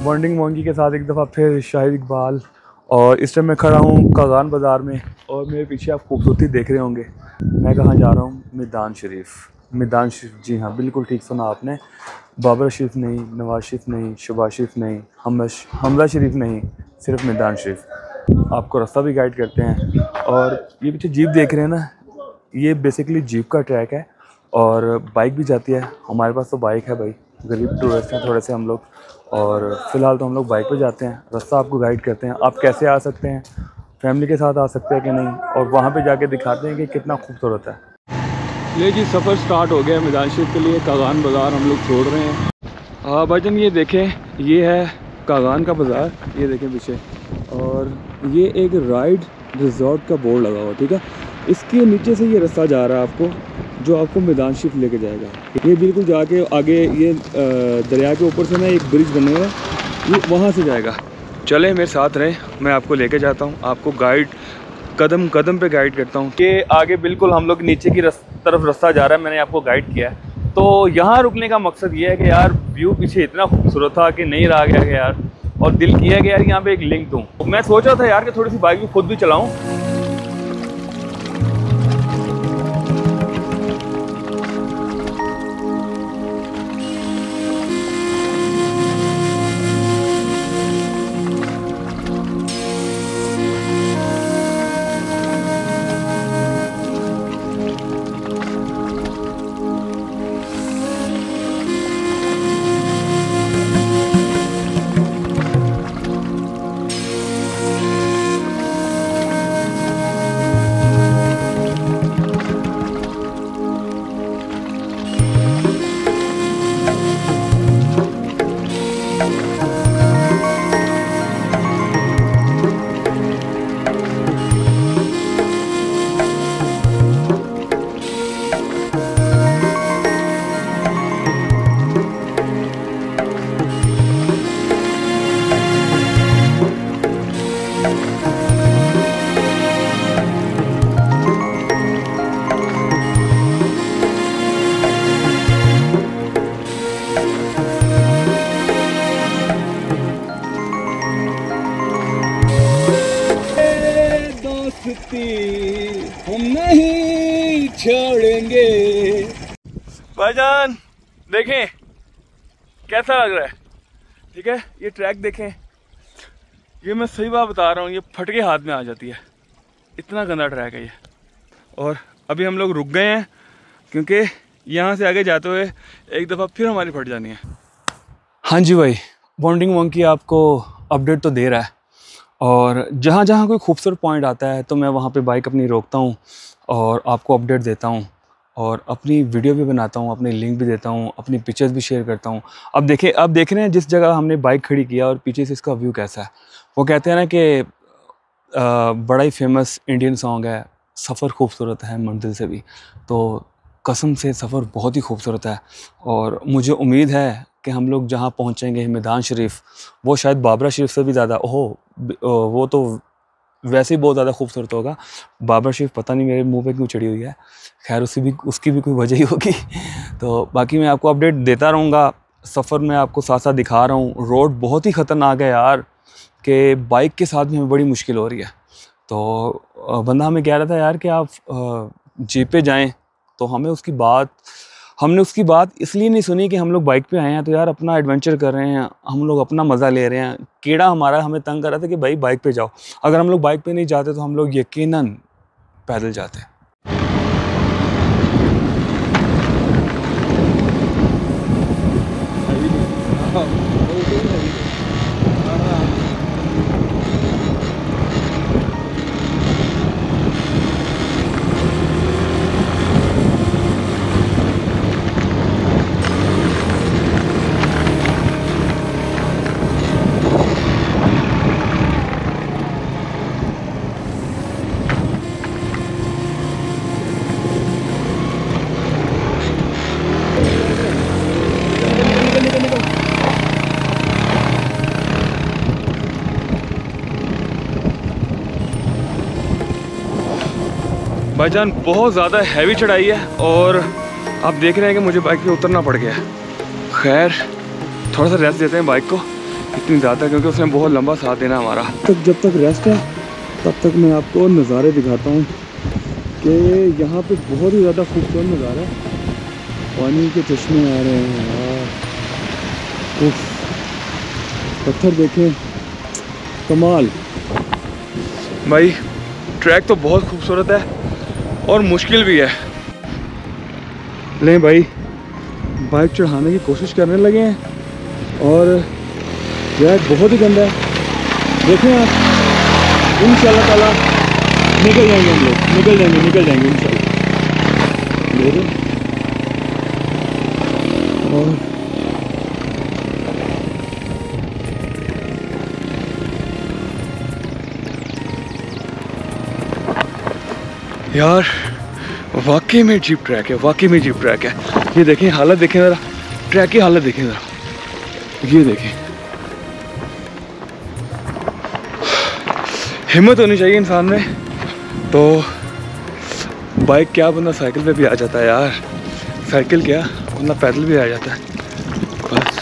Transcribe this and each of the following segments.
वॉन्डिंग मोंगी के साथ एक दफ़ा फिर शाहिद इकबाल। और इस टाइम मैं खड़ा हूँ कागान बाज़ार में और मेरे पीछे आप खूबसूरती देख रहे होंगे। मैं कहाँ जा रहा हूँ? मैदान शरीफ। मैदान शरीफ, जी हाँ, बिल्कुल ठीक सुना आपने। बाबर शरीफ नहीं, नवाज शरीफ नहीं, शहबाज शरीफ नहीं, हमजा शरीफ नहीं, सिर्फ मैदान शरीफ। आपको रास्ता भी गाइड करते हैं। और ये पीछे जीप देख रहे हैं ना, ये बेसिकली जीप का ट्रैक है और बाइक भी जाती है। हमारे पास तो बाइक है भाई, गरीब टूरिस्ट हैं थोड़े से हम लोग, और फ़िलहाल तो हम लोग बाइक पे जाते हैं। रास्ता आपको गाइड करते हैं, आप कैसे आ सकते हैं, फैमिली के साथ आ सकते हैं कि नहीं, और वहाँ पे जाके दिखाते हैं कि कितना खूबसूरत है। ले जी, सफ़र स्टार्ट हो गया मैदान शरीफ के लिए। कागान बाज़ार हम लोग छोड़ रहे हैं। हाँ भाईजान, ये देखें, ये है कागान का बाज़ार, ये देखें पीछे। और ये एक राइड रिजॉर्ट का बोर्ड लगा हुआ, ठीक है। इसके नीचे से ये रास्ता जा रहा है आपको, जो आपको मैदान शरीफ लेके जाएगा। ये बिल्कुल जाके आगे ये दरिया के ऊपर से ना एक ब्रिज बने हुआ है, ये वहाँ से जाएगा। चले मेरे साथ रहें, मैं आपको लेके जाता हूँ, आपको गाइड कदम कदम पे गाइड करता हूँ। कि आगे बिल्कुल हम लोग नीचे की तरफ रास्ता जा रहा है, मैंने आपको गाइड किया है। तो यहाँ रुकने का मकसद ये है कि यार व्यू पीछे इतना खूबसूरत था कि नहीं रहा गया यार, और दिल किया कि यार यहाँ पे एक लिंक दूँ। मैं सोच रहा था यार कि थोड़ी सी बाइक भी खुद भी चलाऊँ। हम नहीं छोड़ेंगे। भाईजान देखें कैसा लग रहा है, ठीक है। ये ट्रैक देखें, ये मैं सही बात बता रहा हूँ, ये फटके हाथ में आ जाती है, इतना गंदा ट्रैक है ये। और अभी हम लोग रुक गए हैं क्योंकि यहाँ से आगे जाते हुए एक दफ़ा फिर हमारी फट जानी है। हाँ जी भाई, वॉन्डिंग मोंकी आपको अपडेट तो दे रहा है, और जहाँ जहाँ कोई खूबसूरत पॉइंट आता है तो मैं वहाँ पे बाइक अपनी रोकता हूँ और आपको अपडेट देता हूँ, और अपनी वीडियो भी बनाता हूँ, अपनी लिंक भी देता हूँ, अपनी पिक्चर्स भी शेयर करता हूँ। अब देख रहे हैं जिस जगह हमने बाइक खड़ी किया और पीछे से इसका व्यू कैसा है। वो कहते हैं ना कि बड़ा ही फेमस इंडियन सॉन्ग है, सफ़र खूबसूरत है मंजिल से भी। तो कसम से सफ़र बहुत ही खूबसूरत है, और मुझे उम्मीद है कि हम लोग जहाँ पहुँचेंगे मैदान शरीफ, वो शायद बाबरा शरीफ से भी ज़्यादा, वो तो वैसे ही बहुत ज़्यादा खूबसूरत होगा। बाबरा शरीफ पता नहीं मेरे मुंह पे क्यों चढ़ी हुई है, खैर उसकी भी कोई वजह ही होगी। तो बाकी मैं आपको अपडेट देता रहूँगा, सफ़र में आपको साथ साथ दिखा रहा हूँ। रोड बहुत ही ख़तरनाक है यार, कि बाइक के साथ में हमें बड़ी मुश्किल हो रही है। तो बंदा हमें कह रहा था यार कि आप जीप पे जाएँ, तो हमने उसकी बात इसलिए नहीं सुनी कि हम लोग बाइक पे आए हैं तो यार अपना एडवेंचर कर रहे हैं, हम लोग अपना मज़ा ले रहे हैं। कीड़ा हमारा हमें तंग कर रहा था कि भाई बाइक पे जाओ। अगर हम लोग बाइक पे नहीं जाते तो हम लोग यकीनन पैदल जाते। भाईजान बहुत ज़्यादा हैवी चढ़ाई है और आप देख रहे हैं कि मुझे बाइक पे उतरना पड़ गया है। खैर थोड़ा सा रेस्ट देते हैं बाइक को, इतनी ज़्यादा, क्योंकि उसने बहुत लंबा साथ देना हमारा। जब तक रेस्ट है तब तक मैं आपको नज़ारे दिखाता हूँ कि यहाँ पे बहुत ही ज़्यादा खूबसूरत नज़ारा है। पानी के चश्मे आ रहे हैं यार, उफ, पत्थर देखें, कमाल। भाई ट्रैक तो बहुत खूबसूरत है और मुश्किल भी है। लें भाई, बाइक चढ़ाने की कोशिश करने लगे हैं और ट्रैक बहुत ही गंदा है। देखें आप, इंशाल्लाह ताला निकल जाएंगे हम लोग, निकल जाएंगे इंशाल्लाह। देखें, और यार वाकई में जीप ट्रैक है, वाकई में जीप ट्रैक है। ये देखें हालत, देखें ज़रा ट्रैक की हालत, देखें ज़रा, ये देखें। हिम्मत होनी चाहिए इंसान में, तो बाइक क्या बंदा साइकिल पे भी आ जाता है यार, साइकिल क्या बंदा पैदल भी आ जाता है बस।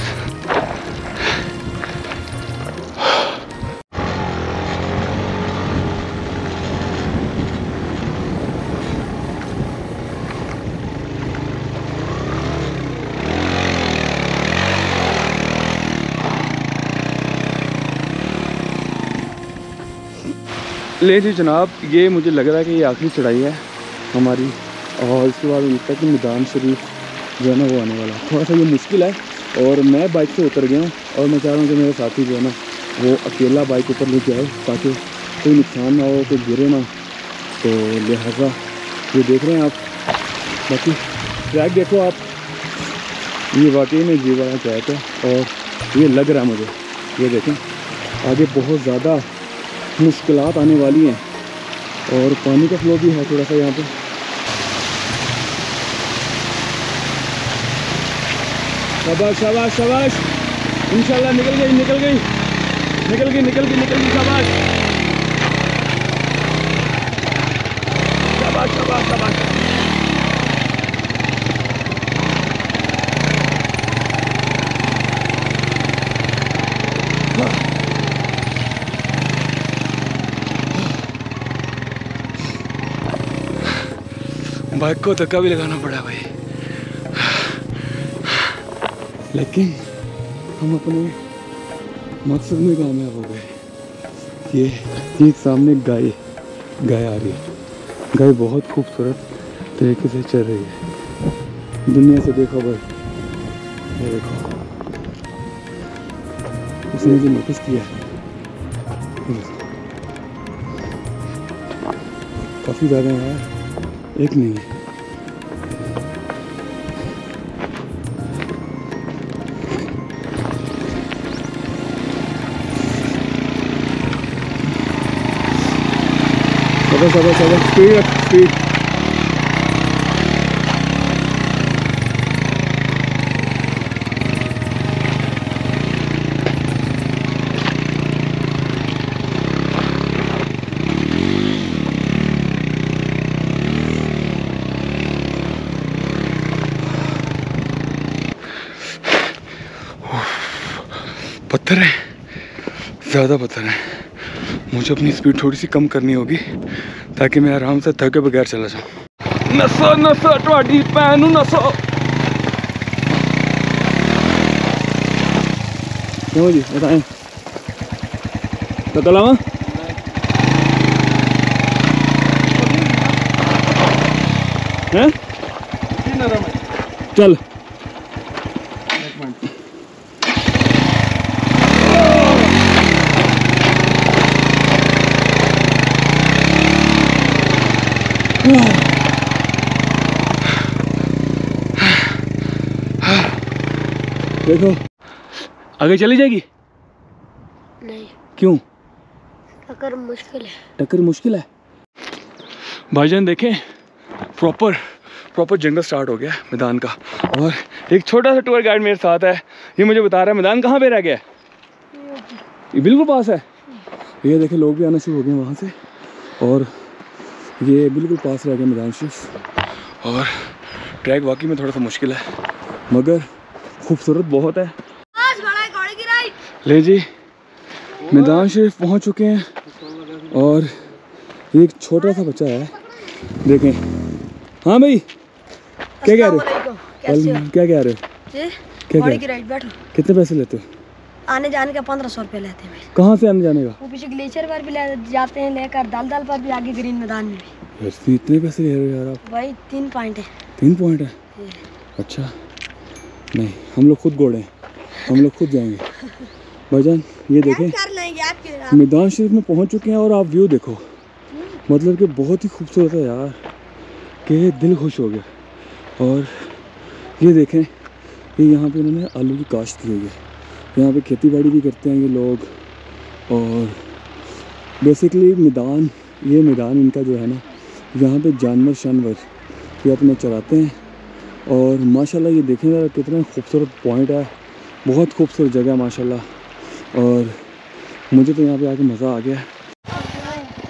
ले जी जनाब, ये मुझे लग रहा है कि ये आखिरी चढ़ाई है हमारी, और इसके बाद लगता है कि मैदान शरीफ जो है ना वो आने वाला। थोड़ा सा ये मुश्किल है और मैं बाइक से उतर गया हूँ और मैं चाह रहा हूँ कि मेरे साथी जो है ना वो अकेला बाइक ऊपर लेके आए ताकि कोई नुकसान ना हो, कोई गिरे ना, तो लिहाजा ये देख रहे हैं आप। बाकी ट्रैक देखो आप, ये वाकई में जी वाला ट्रैक है और ये लग रहा है मुझे, ये देखें आगे बहुत ज़्यादा मुश्किलात आने वाली हैं और पानी का फ्लो भी है थोड़ा सा यहाँ पे। शाबाश शाबाश शाबाश, इंशाल्लाह निकल गई शाबाश शाबाश शाबाश शाबाश। बाइक को धक्का भी लगाना पड़ा भाई, लेकिन हम अपने मकसद में कामयाब हो गए। ये ठीक सामने गाय आ रही है, गाय बहुत खूबसूरत तरीके से चल रही है, दुनिया से बेखबर। ये देखो, उसने मुझे नोटिस किया, काफ़ी ज़्यादा है यार, एक नहीं है। स्पीड। पत्थर है, ज़्यादा पत्थर है, मुझे अपनी स्पीड थोड़ी सी कम करनी होगी ताकि मैं आराम से थके बगैर चला जाऊँ। नसो ਤੁਹਾਡੀ ਭੈਣ ਨੂੰ नसो। क्यों जी बताएं, तो लावा हैं, चल देखो आगे चली जाएगी नहीं। क्यों? टक्कर मुश्किल है, टक्कर मुश्किल है भाईजान। देखें प्रॉपर जंगल स्टार्ट हो गया मैदान का, और एक छोटा सा टूर गाइड मेरे साथ है, ये मुझे बता रहा है मैदान कहाँ पे रह गया है। ये बिल्कुल पास है, ये देखें लोग भी आना शुरू हो गए वहाँ से, और ये बिल्कुल पास रह गया मैदान शरीफ। और ट्रैक वाकई में थोड़ा सा मुश्किल है मगर खूबसूरत बहुत है। ले जी मैदान शरीफ पहुंच चुके हैं और एक छोटा सा बच्चा है, देखें। हाँ भाई क्या कह रहे हो? क्या कह रहे हो? बैठो। कितने पैसे लेते हो? आने जाने का 1500 रुपये लेते हैं। कहाँ से आने जाने का? वो पीछे ग्लेशियर पर भी ले जाते हैं, लेकर दलदल पर भी, आगे ग्रीन मैदान में भी। इतने पैसे ले रहे हो यार आप? भाई 3 पॉइंट है। 3 पॉइंट है? अच्छा नहीं, हम लोग खुद घोड़े हैं, हम लोग खुद जाएंगे। भाईजान ये देखें मैदान शरीफ में पहुंच चुके हैं और आप व्यू देखो, मतलब कि बहुत ही खूबसूरत है यार, कि दिल खुश हो गया। और ये देखें कि यहाँ पे उन्होंने आलू की काश्त की हुई है, यहाँ पे खेती बाड़ी भी करते हैं ये लोग। और बेसिकली मैदान, ये मैदान इनका जो है ना, यहाँ पे जानवर ये अपने चराते हैं। और माशाल्लाह ये देखें ज़रा कितना खूबसूरत पॉइंट है, बहुत खूबसूरत जगह है माशाल्लाह। और मुझे तो यहाँ पे आके मज़ा आ गया।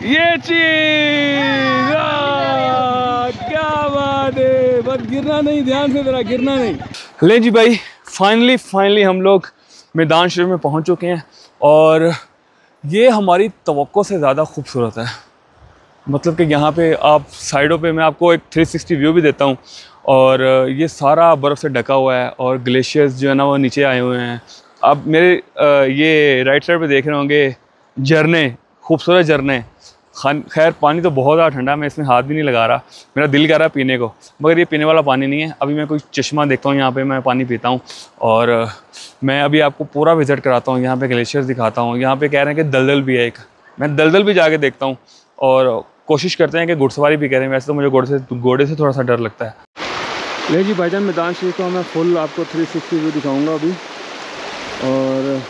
ये चीज़ क्या बात है, बस गिरना नहीं, ध्यान से ज़रा गिरना नहीं। ले जी भाई फाइनली हम लोग मैदान शरीफ में पहुँच चुके हैं और ये हमारी तवक्को से ज़्यादा खूबसूरत है। मतलब कि यहाँ पे आप साइडों पे मैं आपको एक 360 व्यू भी देता हूँ और ये सारा बर्फ़ से ढका हुआ है और ग्लेशियर्स जो है ना वो नीचे आए हुए हैं। आप मेरे ये राइट साइड पे देख रहे होंगे झरने, खूबसूरत झरने। खैर पानी तो बहुत ज़्यादा ठंडा है, मैं इसमें हाथ भी नहीं लगा रहा, मेरा दिल कर रहा है पीने को, मगर ये पीने वाला पानी नहीं है। अभी मैं कोई चश्मा देखता हूँ यहाँ पे, मैं पानी पीता हूँ और मैं अभी आपको पूरा विज़िट कराता हूँ, यहाँ पे ग्लेशियर्स दिखाता हूँ। यहाँ पे कह रहे हैं कि दलदल भी है एक, मैं दलदल भी जाके देखता हूँ और कोशिश करते हैं कि घुड़सवारी भी करें। वैसे तो मुझे घोड़े से थोड़ा सा डर लगता है। ले जी भाईजान मैदान शरीफ का मैं फुल आपको 360 व्यू दिखाऊँगा अभी और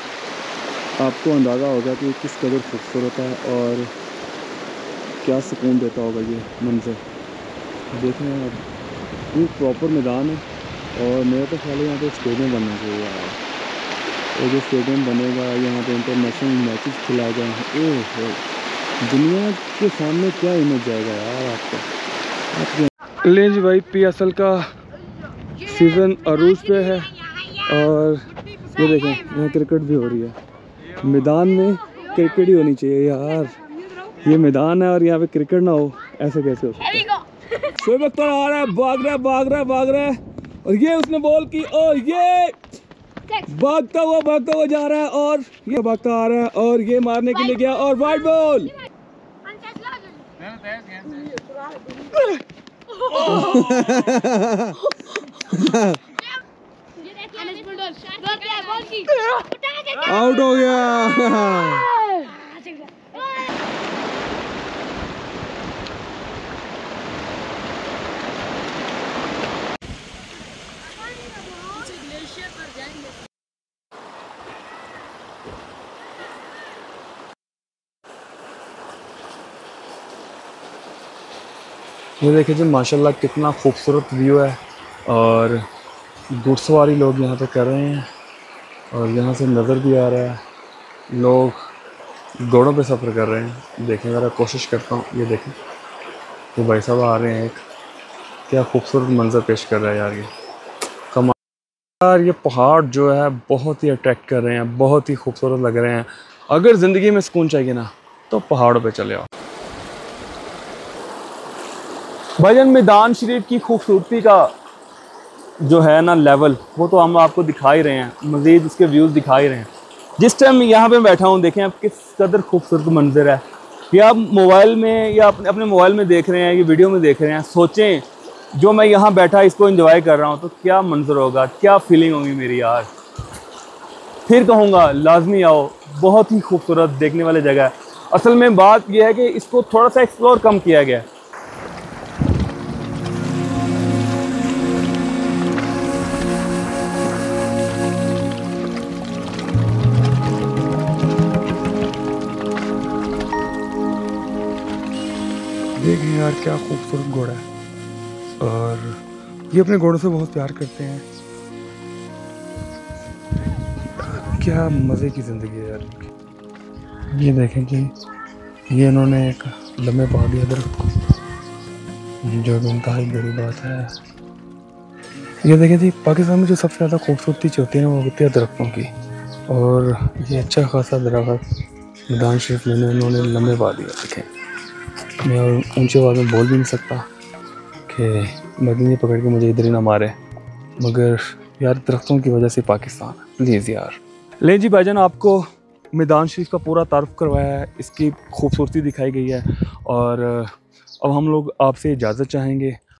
आपको अंदाज़ा होगा कि किस कदर खूबसूरत है और क्या सुकून देता होगा ये मंजर। देखें आप, ये प्रॉपर मैदान है और मेरा तो ख्याल है यहाँ पे स्टेडियम बनना चाहिए यार। और जो स्टेडियम बनेगा यहाँ पे इंटरनेशनल मैचेस खिलाए जाएंगे, दुनिया के सामने क्या इमेज जाएगा यार आपका। ले जी भाई PSL का सीज़न अरूज पे है और ये देखें यहाँ क्रिकेट भी हो रही है। मैदान में क्रिकेट ही होनी चाहिए यार, ये मैदान है और यहाँ पे क्रिकेट ना हो, ऐसे कैसे हो सकता है। शोएब अख्तर आ रहा है, भाग रहा है और ये उसने बॉल की और ये भागता हुआ जा रहा है और ये भागता आ रहा है और ये मारने के लिए गया और वाइड बॉल। आउट हो गया। ये देखिए जी माशाल्लाह कितना खूबसूरत व्यू है और घुड़सवारी लोग यहाँ पे कर रहे हैं और यहाँ से नज़र भी आ रहा है, लोग घोड़ों पे सफ़र कर रहे हैं। देखें ज़रा, कोशिश करता हूँ। ये देखें ये भाई साहब आ रहे हैं, एक क्या खूबसूरत मंजर पेश कर रहा है यार, ये कमाल यार। ये पहाड़ जो है बहुत ही अट्रैक्ट कर रहे हैं, बहुत ही खूबसूरत लग रहे हैं। अगर ज़िंदगी में सुकून चाहिए ना तो पहाड़ों पे चले आओ। भाईजान मैदान शरीफ की खूबसूरती का जो है ना लेवल, वो तो हम आपको दिखा ही रहे हैं, मज़ीद उसके व्यूज़ दिखा ही रहे हैं। जिस टाइम यहाँ पे बैठा हूँ देखें आप किस कदर खूबसूरत मंजर है। ये आप मोबाइल में या अपने मोबाइल में देख रहे हैं, ये वीडियो में देख रहे हैं, सोचें जो मैं यहाँ बैठा इसको एंजॉय कर रहा हूँ तो क्या मंजर होगा, क्या फीलिंग होगी मेरी यार। फिर कहूँगा लाजमी आओ, बहुत ही खूबसूरत देखने वाली जगह है। असल में बात यह है कि इसको थोड़ा सा एक्सप्लोर कम किया गया है। देखिए यार क्या खूबसूरत घोड़ा है और ये अपने घोड़ों से बहुत प्यार करते हैं। क्या मज़े की ज़िंदगी है यार। ये देखें कि ये इन्होंने एक लम्बे पा दिया दरख्त को, जो इंतहाई बड़ी बात है। ये देखें जी पाकिस्तान में जो सबसे ज़्यादा खूबसूरती होती है वो होती है दरख्तों की। और ये अच्छा खासा दरख्त मैदान शरीफ में उन्होंने लम्बे पा दिया। देखें, मैं ऊंचे आवाज़ में बोल भी नहीं सकता कि मदनी पकड़ के मुझे इधर ही ना मारे, मगर यार दरख्तों की वजह से पाकिस्तान, प्लीज़ यार। ले जी भाईजान, आपको मैदान शरीफ का पूरा तारुफ करवाया है, इसकी खूबसूरती दिखाई गई है, और अब हम लोग आपसे इजाज़त चाहेंगे